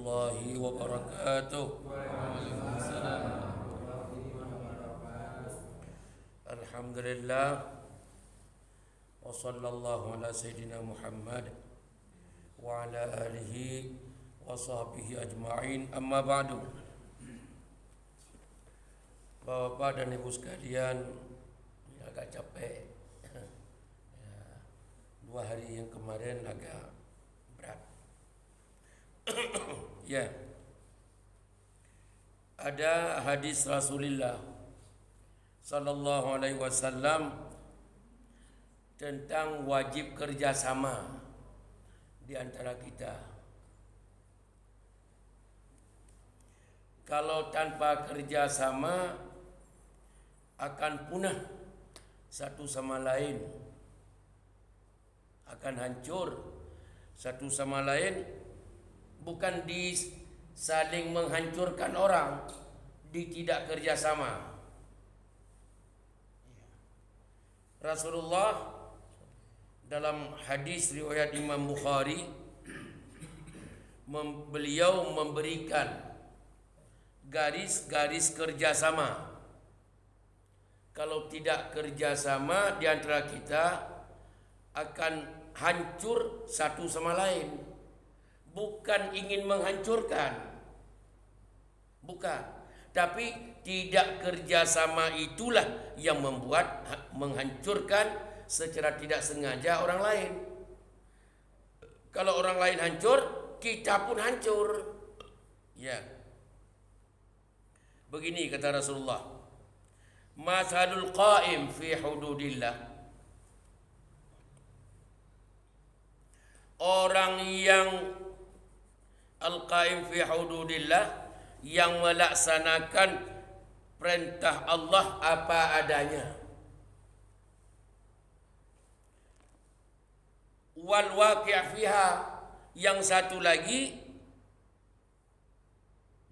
warahmatullahi wabarakatuh. Alhamdulillah wa sallallahu ala sayyidina Muhammad wa ala alihi wa sahbihi ajma'in. Amma ba'du. Bapak dan Ibu sekalian, ini agak capek. 2 hari yang kemarin agak berat. Ya. Ada hadis Rasulullah sallallahu alaihi wasallam tentang wajib kerjasama di antara kita. Kalau tanpa kerjasama akan punah satu sama lain, akan hancur satu sama lain, bukan di saling menghancurkan orang, di tidak kerjasama. Rasulullah dalam hadis riwayat Imam Bukhari, beliau memberikan garis-garis kerjasama. Kalau tidak kerjasama di antara kita akan hancur satu sama lain. Bukan ingin menghancurkan, bukan, tapi tidak kerjasama itulah yang membuat menghancurkan secara tidak sengaja orang lain. Kalau orang lain hancur, kita pun hancur. Ya. Begini kata Rasulullah, masalul qaim fi hududillah, orang yang al-qaim fi hududillah, yang melaksanakan perintah Allah apa adanya, wal waqi' fiha, yang satu lagi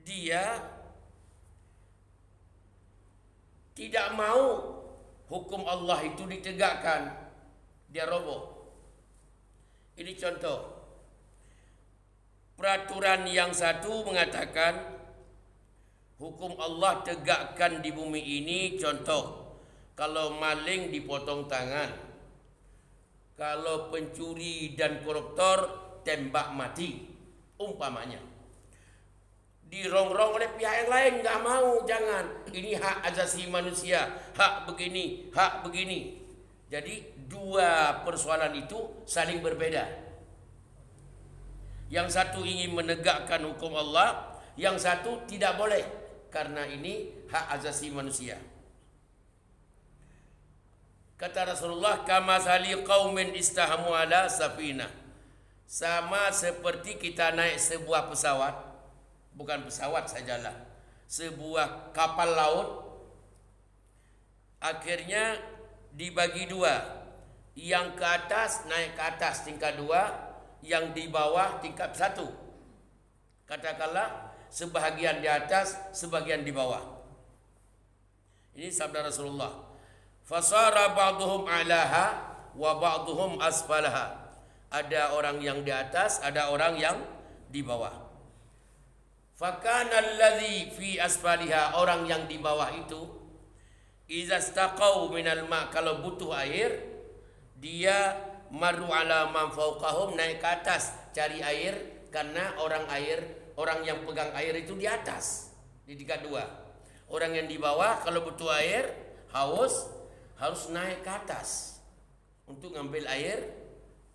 dia tidak mau hukum Allah itu ditegakkan, dia roboh. Ini contoh. Peraturan yang satu mengatakan hukum Allah tegakkan di bumi ini. Contoh, kalau maling dipotong tangan, kalau pencuri dan koruptor tembak mati, umpamanya. Dirongrong oleh pihak yang lain, nggak mau, jangan. Ini hak asasi manusia, hak begini, hak begini. Jadi dua persoalan itu saling berbeda. Yang satu ingin menegakkan hukum Allah, yang satu tidak boleh karena ini hak asasi manusia. Kata Rasulullah, kama sali qaumin istahamu ala safinah, sama seperti kita naik sebuah pesawat, bukan pesawat sajalah, sebuah kapal laut, akhirnya dibagi 2, yang ke atas naik ke atas tingkat 2, yang di bawah tingkat 1. Katakanlah sebahagian di atas, sebagian di bawah. Ini sabda Rasulullah. Fasara ba'duhum alaha wa ba'duhum asfalaha. Ada orang yang di atas, ada orang yang di bawah. Fakana alladhi fi asfaliha, orang yang di bawah itu, iza staqau minal ma', kalau butuh air, dia maru ala man fawqahum, naik ke atas cari air, karena orang yang pegang air itu di atas, di tingkat 2. Orang yang di bawah kalau butuh air, haus, harus naik ke atas untuk ngambil air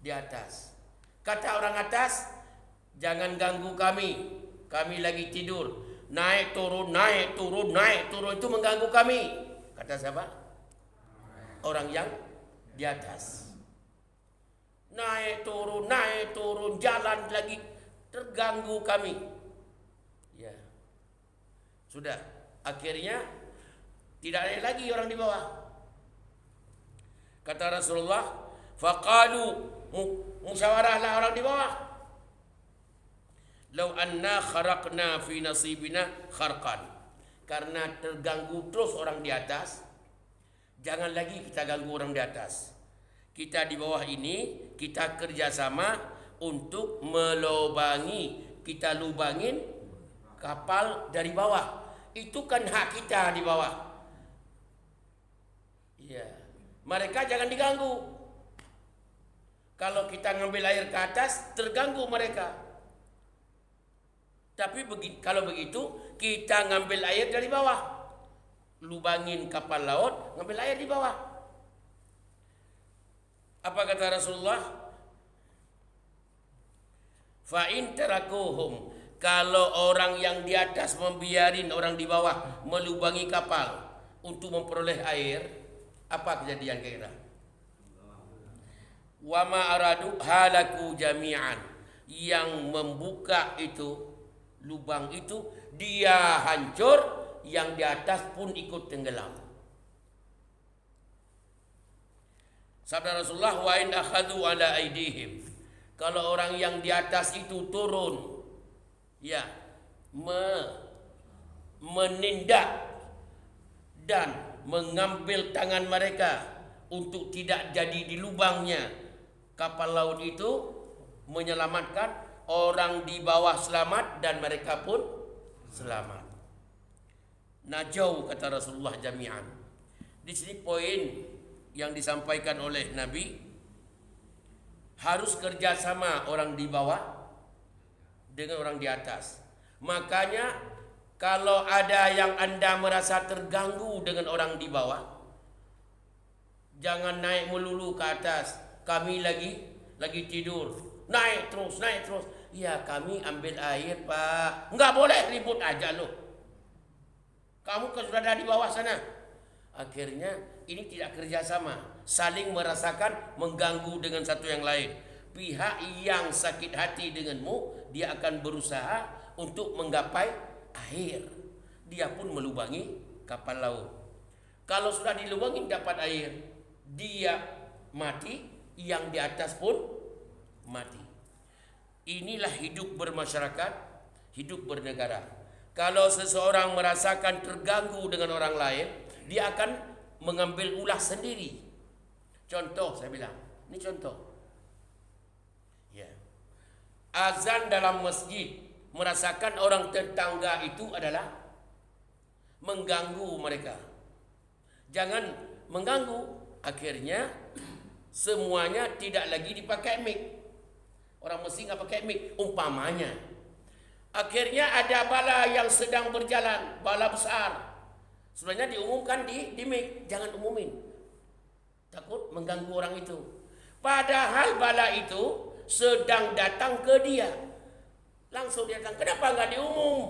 di atas. Kata orang atas, jangan ganggu kami, kami lagi tidur. Naik turun, naik turun, naik turun, itu mengganggu kami. Kata siapa? Orang yang di atas. Naik turun, jalan lagi, terganggu kami. Ya. Sudah, akhirnya tidak ada lagi orang di bawah. Kata Rasulullah, faqalu, musyawarahlah orang di bawah. Lau anna kharaqna fi nasibina kharqan, karena terganggu terus orang di atas, jangan lagi kita ganggu orang di atas. Kita di bawah ini, kita kerjasama untuk melobangi kita lubangin kapal dari bawah. Itu kan hak kita di bawah. Ya, mereka jangan diganggu. Kalau kita ngambil air ke atas, terganggu mereka. Tapi kalau begitu, kita ngambil air dari bawah. Lubangin kapal laut, ngambil air di bawah. Apa kata Rasulullah? Fa'in terakuhum. Kalau orang yang di atas membiarin orang di bawah melubangi kapal untuk memperoleh air, apa kejadian kira? Wa ma aradu halaku jami'an. Yang membuka itu, lubang itu, dia hancur, yang di atas pun ikut tenggelam. Sabda Rasulullah, wa in akhadhu ala aidihim. Kalau orang yang di atas itu turun, ya, menindak dan mengambil tangan mereka untuk tidak jadi di lubangnya kapal laut itu, menyelamatkan orang di bawah selamat dan mereka pun selamat. Najau kata Rasulullah jami'an. Di sini poin yang disampaikan oleh Nabi, harus kerjasama orang di bawah dengan orang di atas. Makanya kalau ada yang Anda merasa terganggu dengan orang di bawah, jangan naik melulu ke atas. Kami lagi tidur, naik terus. Ya, kami ambil air, Pak. Enggak boleh ribut aja loh. Kamu kan sudah ada di bawah sana. Akhirnya ini tidak kerjasama, saling merasakan mengganggu dengan satu yang lain. Pihak yang sakit hati denganmu, dia akan berusaha untuk menggapai air. Dia pun melubangi kapal laut. Kalau sudah dilubangi dapat air, dia mati, yang di atas pun mati. Inilah hidup bermasyarakat, hidup bernegara. Kalau seseorang merasakan terganggu dengan orang lain, dia akan mengambil ulah sendiri. Contoh saya bilang, ini contoh. Ya. Azan dalam masjid, merasakan orang tetangga itu adalah mengganggu mereka. Jangan mengganggu. Akhirnya semuanya tidak lagi dipakai mic. Orang mesti nggak pakai mic, umpamanya. Akhirnya ada bala yang sedang berjalan, bala besar. Sebenarnya diumumkan di mic, jangan umumin. Takut mengganggu orang itu. Padahal bala itu sedang datang ke dia. Langsung dia datang, kenapa nggak diumum?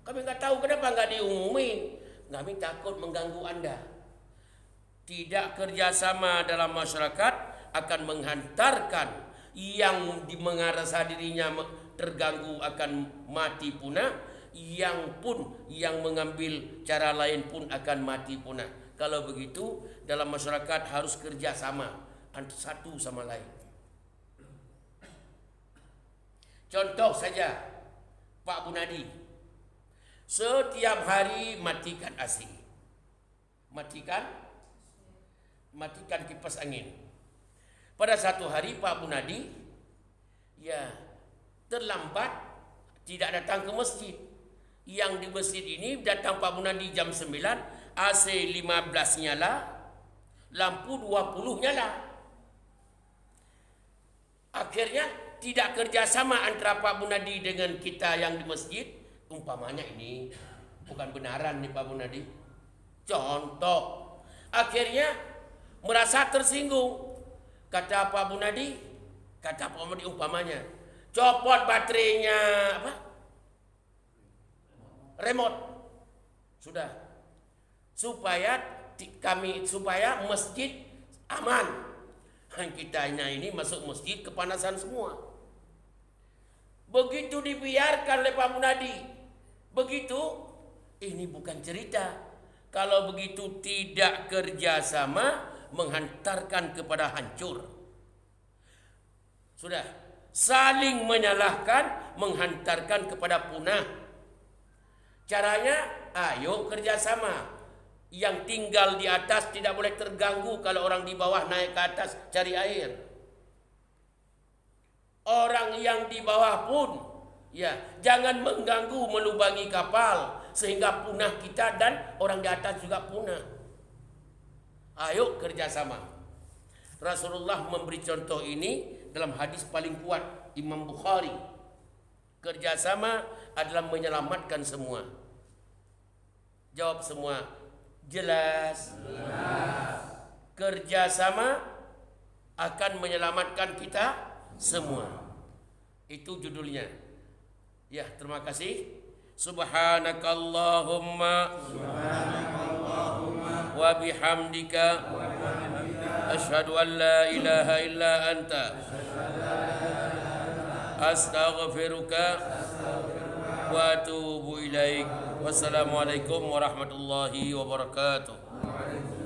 Kami nggak tahu kenapa nggak diumumin. Kami takut mengganggu Anda. Tidak kerjasama dalam masyarakat akan menghantarkan yang mengarasa dirinya terganggu akan mati punah, yang mengambil cara lain pun akan mati punah. Kalau begitu dalam masyarakat harus kerjasama satu sama lain. Contoh saja Pak Bunadi, setiap hari matikan AC, matikan kipas angin. Pada satu hari Pak Bunadi terlambat, tidak datang ke masjid. Yang di masjid ini datang Pak Bunadi jam 9, AC 15 nyala, lampu 20 nyala. Akhirnya tidak kerjasama antara Pak Bunadi dengan kita yang di masjid. Umpamanya ini bukan benaran nih Pak Bunadi, contoh. Akhirnya merasa tersinggung. Kata Pak Bunadi, kata Pak Bunadi umpamanya, copot baterainya remote. Sudah. Supaya masjid aman. Kitanya ini masuk masjid kepanasan semua. Begitu dibiarkan oleh Pak Bunadi. Begitu, ini bukan cerita. Kalau begitu tidak kerjasama, menghantarkan kepada hancur. Sudah, saling menyalahkan, menghantarkan kepada punah. Caranya, ayo kerjasama. Yang tinggal di atas tidak boleh terganggu kalau orang di bawah naik ke atas cari air. Orang yang di bawah pun Ya, jangan mengganggu, melubangi kapal sehingga punah kita dan orang di atas juga punah. Ayo kerjasama. Rasulullah memberi contoh ini dalam hadis paling kuat Imam Bukhari. Kerjasama adalah menyelamatkan semua. Jawab semua. Jelas. Kerjasama akan menyelamatkan kita semua. Itu judulnya. Ya, terima kasih. Subhanakallahumma wa bihamdika asyhadu an la ilaha illa anta astaghfiruka wa atubu ilaik. Wassalamualaikum warahmatullahi wabarakatuh.